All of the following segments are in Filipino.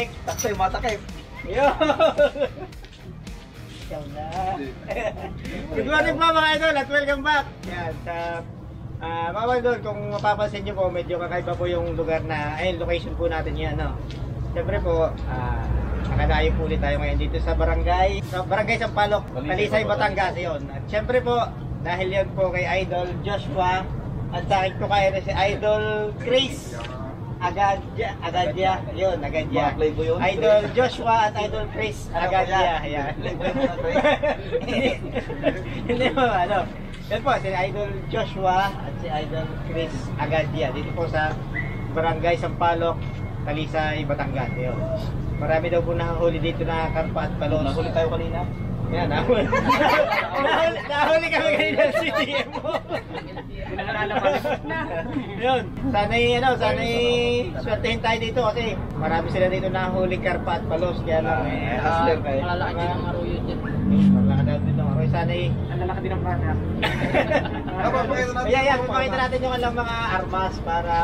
matik. Taksay matakip. Yun. Ikaw na. Good morning po mga idol at welcome back. Yan, sa mga idol, kung mapapansin nyo po, medyo kakaiba po yung lugar na, ayun, location po natin yan, no? Siyempre po, nakadayo po ulit tayo ngayon dito sa barangay Sampaloc, Talisay, Batangas, yun. At siyempre po, dahil yan po kay Idol Joshua, at sa akin po kayo si Idol Chris Agadya, yun, Agadya. Idol Joshua at Idol Chris Agadya, yan. Hindi po, ano. Yan po, si Idol Joshua at si Idol Chris Agadya. Dito po sa Barangay Sampaloc, Talisay, Batangas, yun. Marami daw po nakahuli dito na karpa at palos. Nahuli tayo kanina. Yan, nahuli. Nahuli kami kanina sa CTM mo. Yun, sana'y swertehin tayo dito kasi marami sila dito nahuli karpa at palos. Kaya lang, malalaki din ang aruyo dyan. malalaki daw dito ang aroy. Sana'y Ang lalaki din ang prana. Kaya yan, pakita natin yung alam mga armas para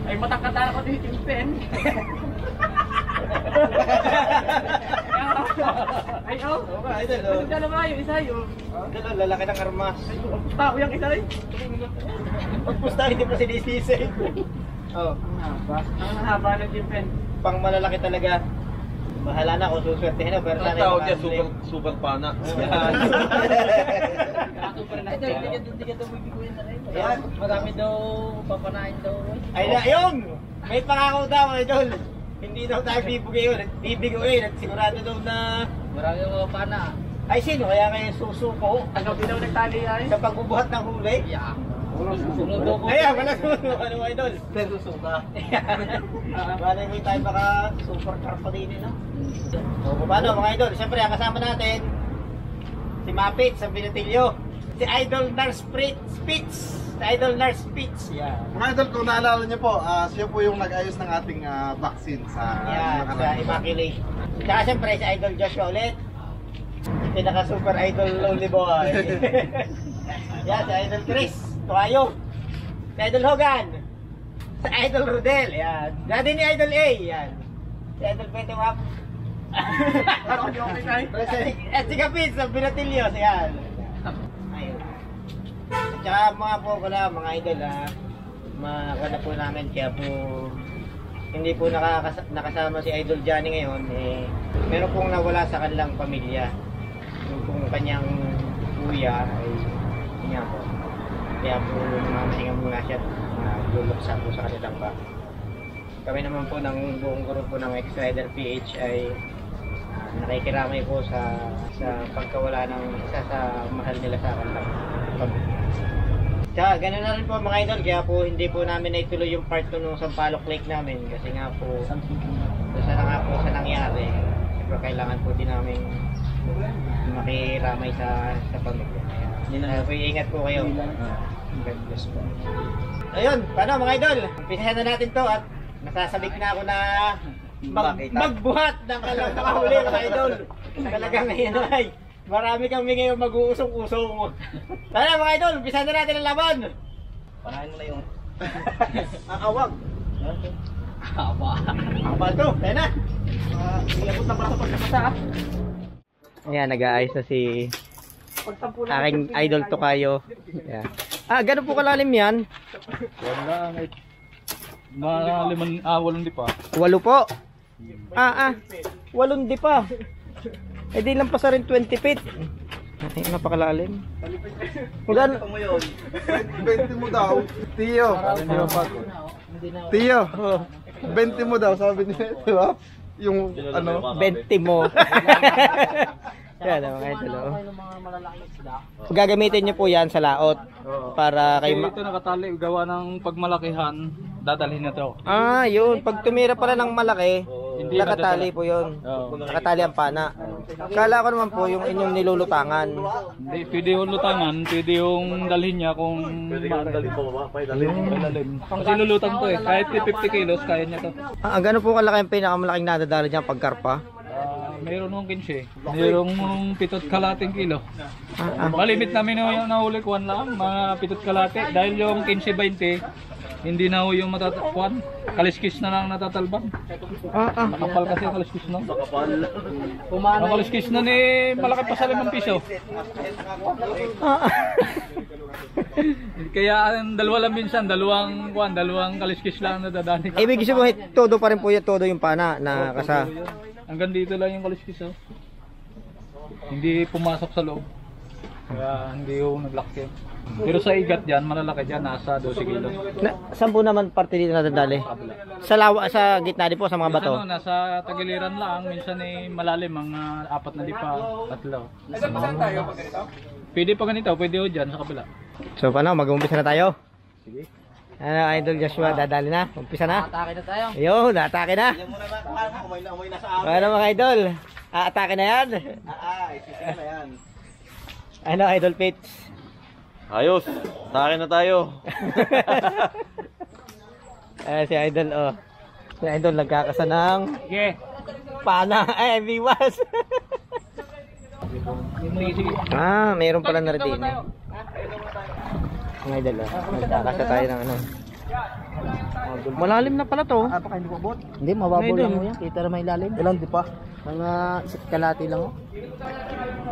Ay, matangkatara ko dito yung pen. Ay, oh. Oo ba, idol, oh. Ano dalawa yung isa yun? Idol, lalaki ng armas. Ay, tao yung isa rin. Pagpusta, hindi pa sinisisi. Oh, Ang haba ng yung pen. pang malalaki talaga. Bahala na kung suswertehin na, pero Ang sana tawag yung niya, mga- super pana. Ay, hindi ka daw bibiguin na rin. Ayan. Marami daw papanain daw. Ay na, yun! May pangako daw, idol. Hindi daw tayo bibiguin at sigurado daw na... Marami daw pana. Ay, sino kaya ngayon susuko Ano daw nagtali ay? sa pagbubuhat ng huli? Yeah. Susunod daw ko. Ayan, wala susunod. Ano, idol? Pero susuka. Bala mo tayo baka super carpa din, no? So, paano mga idol? Siyempre, ang kasama natin, si Mapit sa Binatilyo. Si Idol Nars Spitz. Si Idol Nars Spitz. Yeah. Mga idol, kung naalala niyo po, siya po yung nag-ayos ng ating vaccine sa Yan, sa Immaculate. Tsaka siyempre, si Idol Joshua ulit. Pinaka super idol lonely boy. Yan, si Idol Chris Tuayo. Si Idol Hogan. Si Idol Rodel. Yan. Dati ni Idol A. Yan. Si Idol Petewap. At si Kapit sa Binatilyo. Yan. Ayun. At saka mga po mga idol makakala po namin kaya po hindi po nakasama si Idol Johnny ngayon meron pong nawala sa kanilang pamilya yung pong kanyang kuya ay niya po kaya po mamahinga muna siya luluksa po sa kanilang back. Kami naman po ng buong grupo ng X-Rider PH ay nakikiramay po sa pagkawala ng isa sa mahal nila sa kanilang pamilya. Tsaka gano'n na rin po mga idol, kaya po hindi po namin naituloy yung part 2 nung Sampaloc Lake namin kasi nga po doon na nga po sa nangyari. Siyempre kailangan po din namin makiramay sa pamilya. Kaya po ingat po kayo. God bless po. Ayun, paano mga idol? Umpisahan na natin to at nasasabik na ako na magbuhat ng nakahuli mga idol. Talagang ngayon ay marami kami ngayon mag-uusong-usong. Tara mga idol, umpisa na natin ang laban. Panahin mo na yung... Ang awag. Aba to, tayo na. Ilabot na para sa pagkakasa. Ayan, nag-aayos na si aking idol Tokayo. Ayan. Ganun po kalalim yan? Wala, walong di pa. 8 po. 8 di pa. Eh di lang pa sa rin 20 feet. Ay, napakalalim. Magkano mo yun? 20 mo daw. Tiyo. Tiyo. 20 mo daw, sabi niya. Diba? Yung ano? 20 mo. Yan mga idol. Gagamitin niyo po yan sa laot para kay Ito nakatali gawa ng pagmalakihan, dadalhin na to. yun. Pag tumira pala ng malaki, Hindi nakatali po yun. Nakatali ang pana. Kala ko naman po yung inyong nilulutangan. Hindi, pwede yung lutangan, pwede yung dalhin niya kung Dalhin mo ba? malalim. Kasi lulutang to eh, kahit 50 kilos, kaya niya to. Ang gano'n po kalaki ang pinakamalaking nadadala dyan pagkarpa? Mayroon nung 15, mayroong 7 kalating kilo. Malimit namin yung nahuli ko lang, mga 7 kalate, dahil yung 15-20, Hindi na ho yung matatapuan. Kaliskis na lang natatalban. Nakapal kasi ang kaliskis no. Ang kaliskis na ni malaki pa sa 5 piso. Kaya ang dalawa lang minsan, dalawang kaliskis lang nadadani. Ibig sabihin, todo pa rin po yan, todo yung pana na kasa. Hanggang dito lang yung kaliskis oh. Hindi pumasok sa loob. Kaya hindi ho naglaki. Pero sa igat dyan, malalaki dyan, nasa 12 kilo. Saan po naman parte dito nadadali? Sa gitna din po, sa mga bato? Minsan, nasa tagiliran lang, minsan malalim, mga 4 na lipa, 3. Pwede pa ganito, pwede ho dyan sa kabila. So paano, mag-umpisa na tayo? Sige. Ano, Idol Joshua, dadali na? Umpisa na? Atake na tayo. Yo, naatake na. Umay na sa amin. Ano mga idol? Aatake na yan? Isisira na yan. Ano, Idol Pitch? Ayos. Sa akin na tayo. Si Idol, oh. Si Idol nagkakasa ng pana. Ay, biwas. Mayroon pala na rin din. Mga Idol, oh. Nagkakasa tayo ng ano. Malalim na pala to. Baka hindi mabot. Hindi, mababaw lang mo yan. Kita na may lalim. Ilan di pa? Mga kalati lang.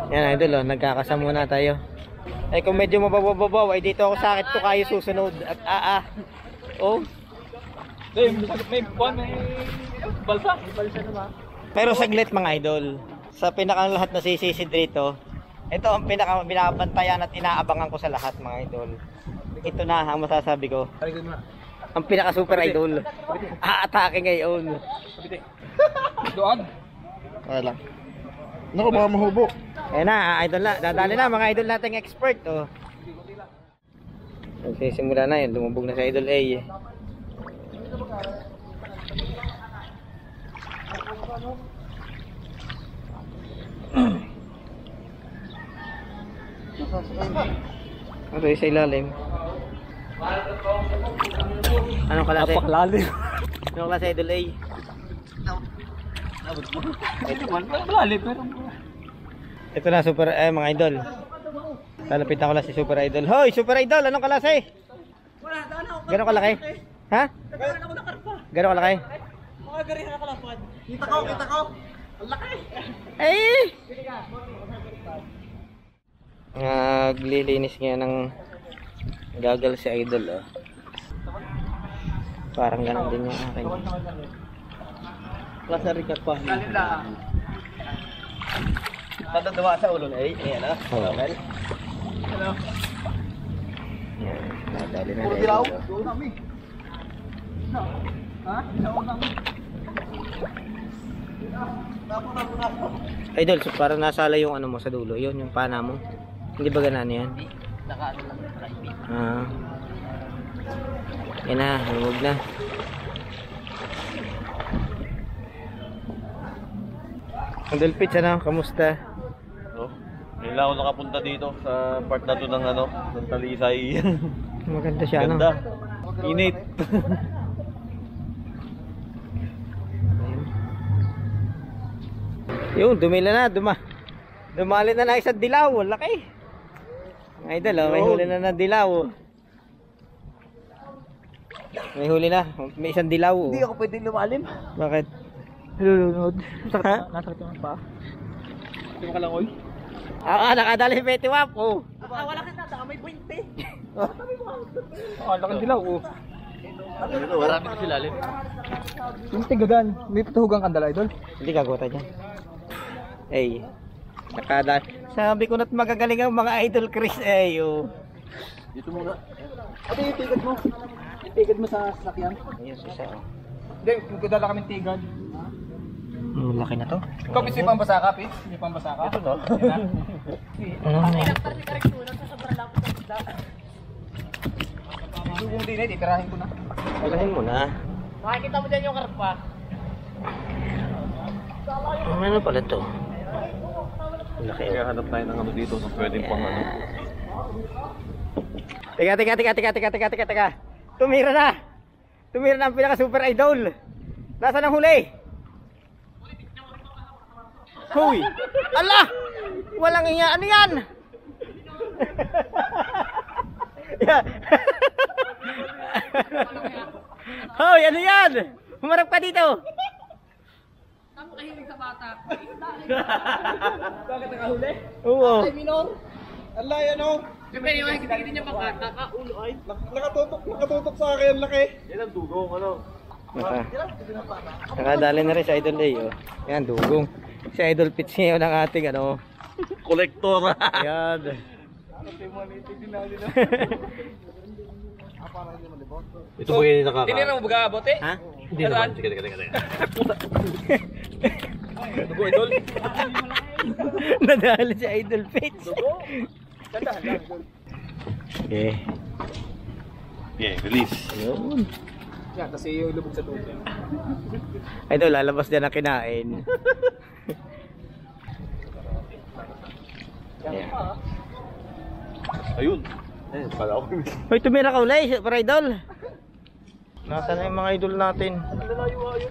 Yan, Idol, oh. Nagkakasa muna tayo. Ay kung medyo mababaw, ay dito ako sakit to kayo susunod at oh. May balsa. Pero saglit mga idol, sa pinakang lahat na sisisid dito, ito ang pinaka binabantayan at inaabangan ko sa lahat mga idol. Ito na ang masasabi ko. Ang pinaka super idol. Aatake ngayon. Doon. Wala. Naku, baka mahubo. Ayan na, idol na. Dadali na mga idol nating expert. Oh. Nagsisimula na yun. Lumubog na sa idol A. Ito yung sa ilalim. Anong klase? Napakalalim. Anong klase idol A? Malalim pero Ito na super mga idol. Lalapitan ko lang si Super Idol. Hoy, Super Idol, anong klase? Gano'ng kalaki? Ha? Gano'ng kalaki? Kita ko. Ang laki. Eh! Naglilinis nga ng gagal si Idol. Oh. Parang gano'n din yung akin. Klase rikat pa. Patatawa sa ulo na ayan ah. Oh. Hello. Yan, nadali na Puro si dilaw. Idol. Doon namin. Idol, so parang nasala yung ano mo sa dulo. Yun, yung pana mo. Hindi ba ganaan yan? Nakaano lang. Private. Yan na, lumog na. Idol Pitch, ano? Kamusta? Oh. Ngayon lang ako nakapunta dito sa part na to ng ano, ng Talisay. Maganda siya, ano? Ganda. Init. Yun, dumila na, dumali na na isang dilaw, laki. Idol, oh, may huli na na dilaw. May huli na, may isang dilaw. Hindi ako pwede lumalim. Bakit? Lulunod. Ha? Nasakit yung pa. Hindi mo kalangoy. Nakadali si Betty Wap, oh. Wala ka na, may 20. Laki dilaw oh. Marami kasi lalim. Yung tigadan, may patuhugang kandala idol. Hindi gagawin dyan. Ay, nakadali. Sabi ko na't magagaling ang mga idol Chris, eh, oh. Dito muna. Ate, itigad mo. Itigad mo sa sasakyan. Ayun, isa, oh. Hindi, magdala kaming tigad. Laki na to. Ikaw, may pambasa ka, Pete? May pambasa ka? Ito no? Dugong din eh, itirahin ko na. Pagahin mo na. Makikita mo dyan yung karpa. Ano pala to? Laki, oh. Kaya hanap tayo ng ano dito sa pwedeng pang ano. Teka. Tumira na. Tumira na ang pinaka super idol. Nasaan ang huli? Huy! Ala! Walang iya. Ano yan? Hoy, ano yan? Humarap ka dito. Ang kahilig sa bata. Bakit nakahuli? Oo. Ay, minor. Ala, yan o. Siyempre, yung kita niya pa kakaulo ay. Nakatutok sa akin, laki. Yan ang dugong, ano? Nakadali na rin si Idol Day. Oh. Yan, dugong. Si Idol Pitch ngayon ang ating ano. Kolektor. Yan. Ito po yung nakaka... Hindi na mo baga bote? Ha? Hindi naman. Sige. Dugo idol. Nadali si Idol Pitch. Okay. Okay, release. Yun. Yan, kasi yung lubog sa tubig. Idol, lalabas dyan ang kinain. Ayan. Ayun. Pala ako. Hoy, tumira ka ulay, para Idol. Nasaan na yung mga idol natin?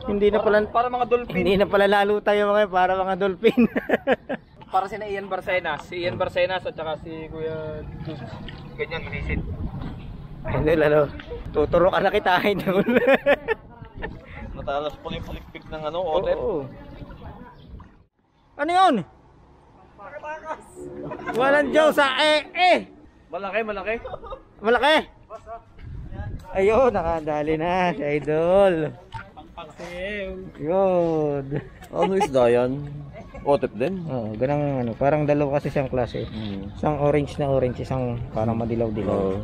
Hindi na pala Para mga dolphin. Hindi na pala lalo tayo mga para mga dolphin. Para si Ian Barcenas. Si Ian Barcenas at saka si Kuya Duz. Ganyan, inisin. Idol, ano? Tuturo ka na kita, Idol. Natalas pala yung palikpik ng ano, otter. Oo. Ano yun? Walang Diyos sa Malaki. Malaki. Ayun, nakadali na si Idol. Yun. Ano isda yan? Otep din? Oo, ganang ano, parang dalawa kasi siyang klase. Isang orange na orange, isang parang madilaw-dilaw.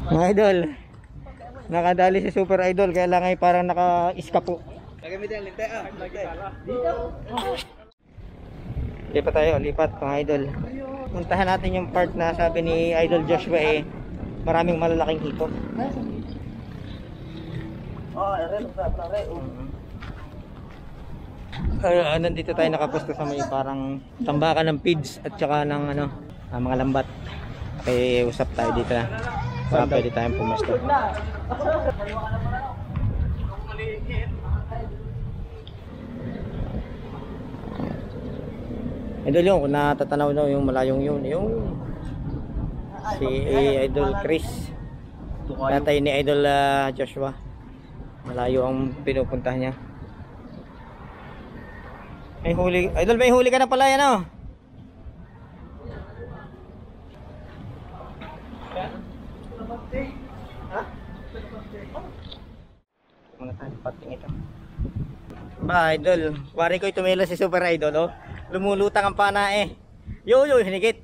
Mga Idol, nakadali si Super Idol, kaya lang ay parang naka-iska po. Lipat tayo, lipat mga Idol. Puntahan natin yung part na sabi ni Idol Joshua maraming malalaking hito. Nandito tayo nakapusto sa may parang tambakan ng pids at saka ng ano, mga lambat. Kaya usap tayo dito na. Para pwede tayong pumesto. Idol yun, kung natatanaw na yung malayong yun, yung si Idol Chris, tatay ni Idol Joshua. Malayo ang pinupuntahan niya. May huli, Idol, may huli ka na pala yan, oh. Muna tayo, pating ito. Ba, Idol, wari ko itumila si Super Idol, oh. Lumulutang ang pana eh. Yo, hinigit.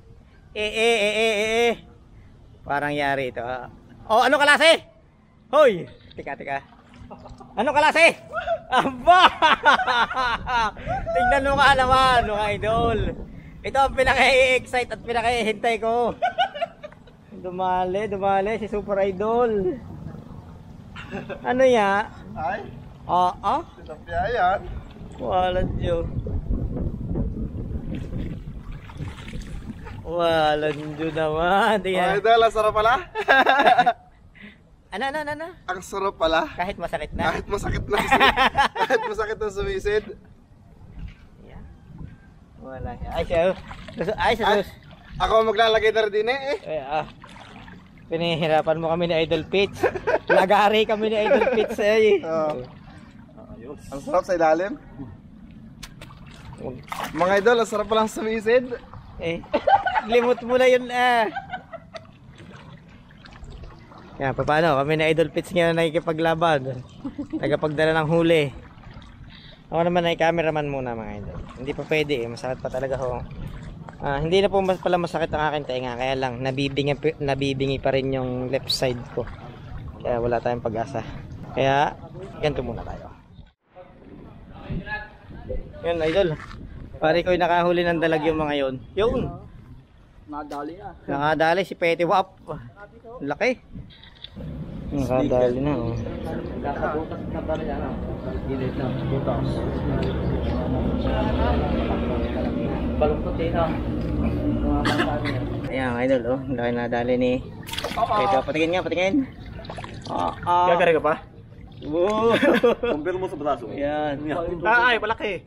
Parang yari ito. Oh, ano kalase? Hoy, tika. Ano kalase? Aba! Tingnan mo ka naman, mga Idol. Ito ang pinaka-excite at pinaka-hintay ko. Dumali si Super Idol. Ano ya? Ay, sinapya yan. Walang Diyo. Walang Diyo naman. Mga Idol, ang sarap pala. Ano? Ang sarap pala. Kahit masakit na. Kahit masakit na sumisid. Yeah. Wala. Ay, sus. Ako maglalagay na rin din eh. Pinihirapan mo kami ni Idol Pitch. Lagari kami ni Idol Pitch Ayos. Ang sarap sa ilalim. Mga Idol, ang sarap palang sumisid. Limot mo na yun Yan, paano? Kami na Idol Pitch ngayon nakikipaglaban. Nagapagdala ng huli. Ako naman ay cameraman muna mga Idol. Hindi pa pwede masakit pa talaga ho. Hindi na po pala masakit ang aking tenga. Kaya lang, nabibingi pa rin yung left side ko. Kaya wala tayong pag-asa. Kaya, ganito muna tayo. Yun Idol. Pare ko'y nakahuli ng dalagyo mga yun. Yun. Nadali na. Nakadali si Petty Wap. Laki. Nakadali na. Oh. Kakabutas na pala yan. Gilid na. Butas. Balong puti na. Ayan Idol. Oh. Laki nadali ni Petty Wap. Patingin. Gagari ka pa? Woo. Kumpir mo sa braso. Ayan. Ay, malaki.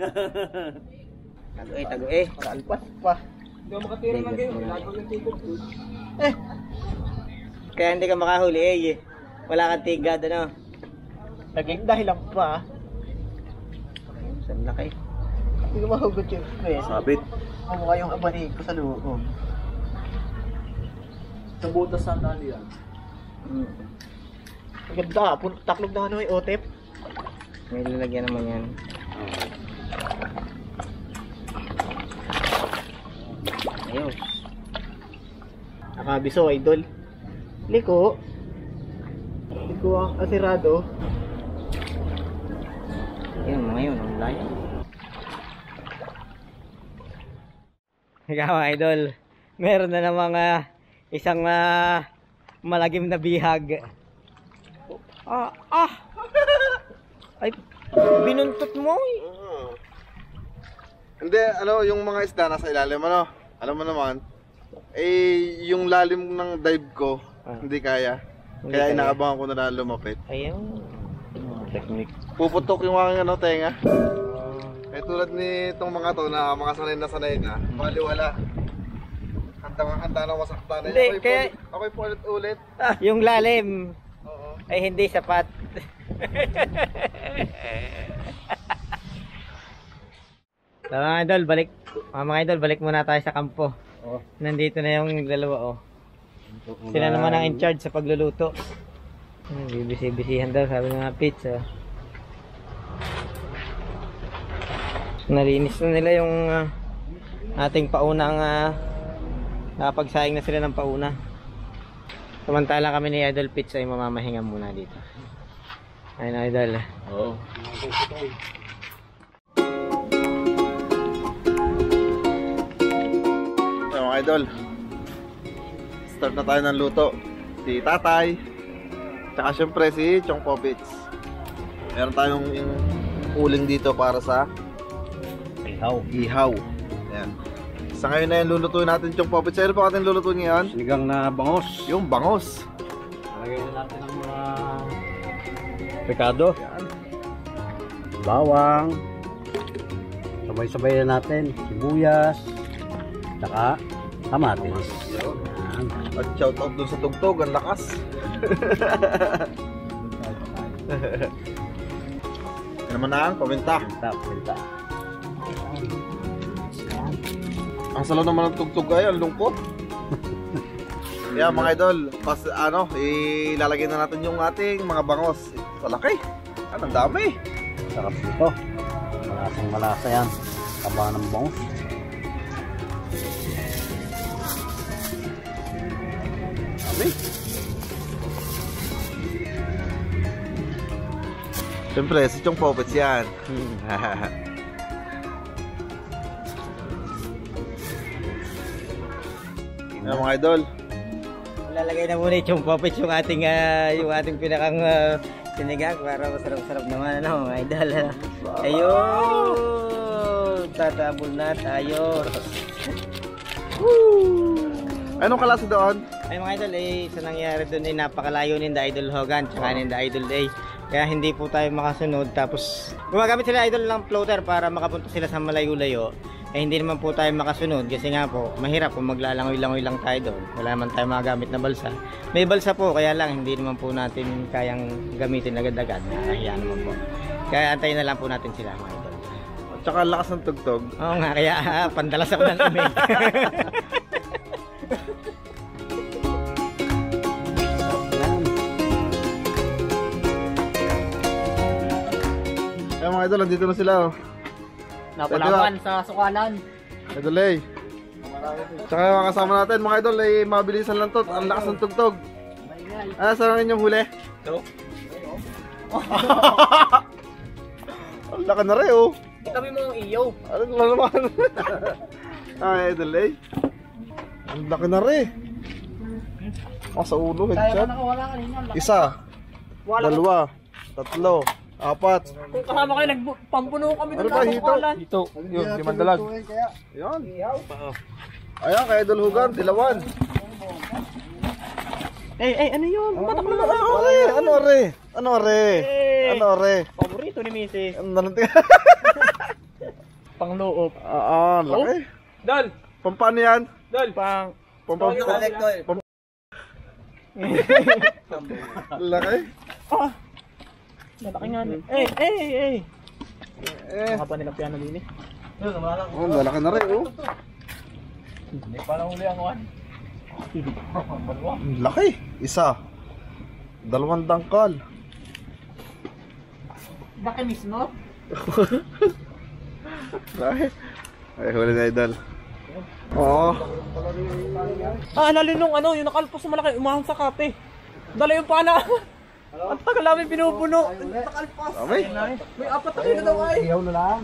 Tago-eh. Alpas pa. Hindi mo makatira ng game. Lagaw yung tikot. Kaya hindi ka makahuli Wala kang tigad ano. Naging dahilan pa. Saan na kayo? Hindi ko mahugot yung express. Sabit. Mukha yung abani ko sa loob. Sa butas sa tali yan. Ang ganda, taklog na ano yung otep. May lalagyan naman yan. Ayos. Nakabiso, idol. Liko. Liko ang asirado. Ayun, mga yun, ang layo. Ikaw, idol. Meron na namang isang malagim na bihag. Ay, binuntot mo eh. Hindi, ano, yung mga isda nasa ilalim, ano? Alam mo naman, yung lalim ng dive ko, hindi kaya. Hindi Kaya kaya. inaabangan ko na lumapit. Ayun. Technique. Puputok yung aking ano, tenga. Tulad ni itong mga to na mga sanay na, maliwala. Handa na masaktan. Hindi, kaya- Ako'y ulit. Yung lalim Oo. ay hindi sapat. So, mga idol, balik muna tayo sa kampo. Nandito na yung dalawa, oh. Sila naman ang in charge sa pagluluto. Bibisi-bisihan daw, sabi ng mga pizza. Nalinis na nila yung ating paunang nakapagsaing na sila ng pauna. Samantala kami ni Idol Pizza ay mamamahinga muna dito. Ayun, Idol. Oo. Ayun, mga idol. Start na tayo ng luto. Si Tatay. Tsaka syempre si Chong Popits. Meron tayong uling dito para sa ihaw. Ayan. Sa ngayon na yung lulutuin natin Chong Popits. Ano pa ating lulutuin ngayon? Sinigang na bangos. Yung bangos. Lagyan na natin ng mga pekado. Ayan. Bawang, sabay-sabay na natin, sibuyas, saka kamatis. Yan. At shout out dun sa tugtog, ang lakas. Yan naman ang paminta. Pinta. Ang salo naman ng tugtog ay, ang lungkot. Yan mga idol, ilalagay na natin yung ating mga bangos. Malaki. Ang dami. Sarap nito. Malasang malasa yan. Taba ng bangos. Dami. Siyempre, si Chong Popits yan. Yan mga idol. Lalagay na muna yung puppets yung ating pinakang sinigang para masarap-sarap naman, ano, mga idol. Ayun! Tatabol na tayo. Anong kalasa doon? Ay mga idol, sa nangyari doon ay napakalayo ni The Idol Hogan tsaka ni The Idol Day. Kaya hindi po tayo makasunod. Tapos gumagamit sila idol ng floater para makapunta sila sa malayo-layo. Hindi naman po tayo makasunod kasi nga po mahirap kung maglalangoy-langoy lang tayo doon. Wala naman tayo magamit na balsa. May balsa po kaya lang hindi naman po natin kayang gamitin agad-agad. Nakakahiya naman po. Kaya antayin na lang po natin sila mga idol. At saka lakas ng tugtog. Oo nga, kaya pandalas ako ng email. Ayan mga idol, nandito na sila. Oh. Napalaban sa sukalan. Idol eh. Tsaka yung mga kasama natin mga idol ay mabilisan lang to. Ang lakas ng tugtog. Ano saan ang inyong huli? Ito. Ang laki na rin oh. Kami mo ang iyo. Ano naman? Ay idol eh. Ang laki na rin. Sa ulo, headshot. Isa. Dalawa. Tatlo. Apat. Kung kasama kayo, nagpampuno kami Ano ba hito? Ito, yun, limandalag. Ayan. Ayan, kay Idol Hugan, dilawan. Ano yun? Ano are? Ano are? Paborito ni Mrs. Ano natin? Pangloob. Laki. Dal! Pampano yan? Dal! Laki. Malaki nga. Eh. Eh, Baka pa nilang piano din eh. oh, malaki na rin, oh. Hindi pa lang uli ang one. Ang laki. Isa. 2 dangkal. Laki mismo? Ay, huli na idol. Oo. Lalo nung ano, yung nakalpos na malaki, umahang sa kape. Dala yung pana. Ang tagal namin pinupuno. Nakalpos. Amay. May 4 na kilo daw ay. Iyaw na lang.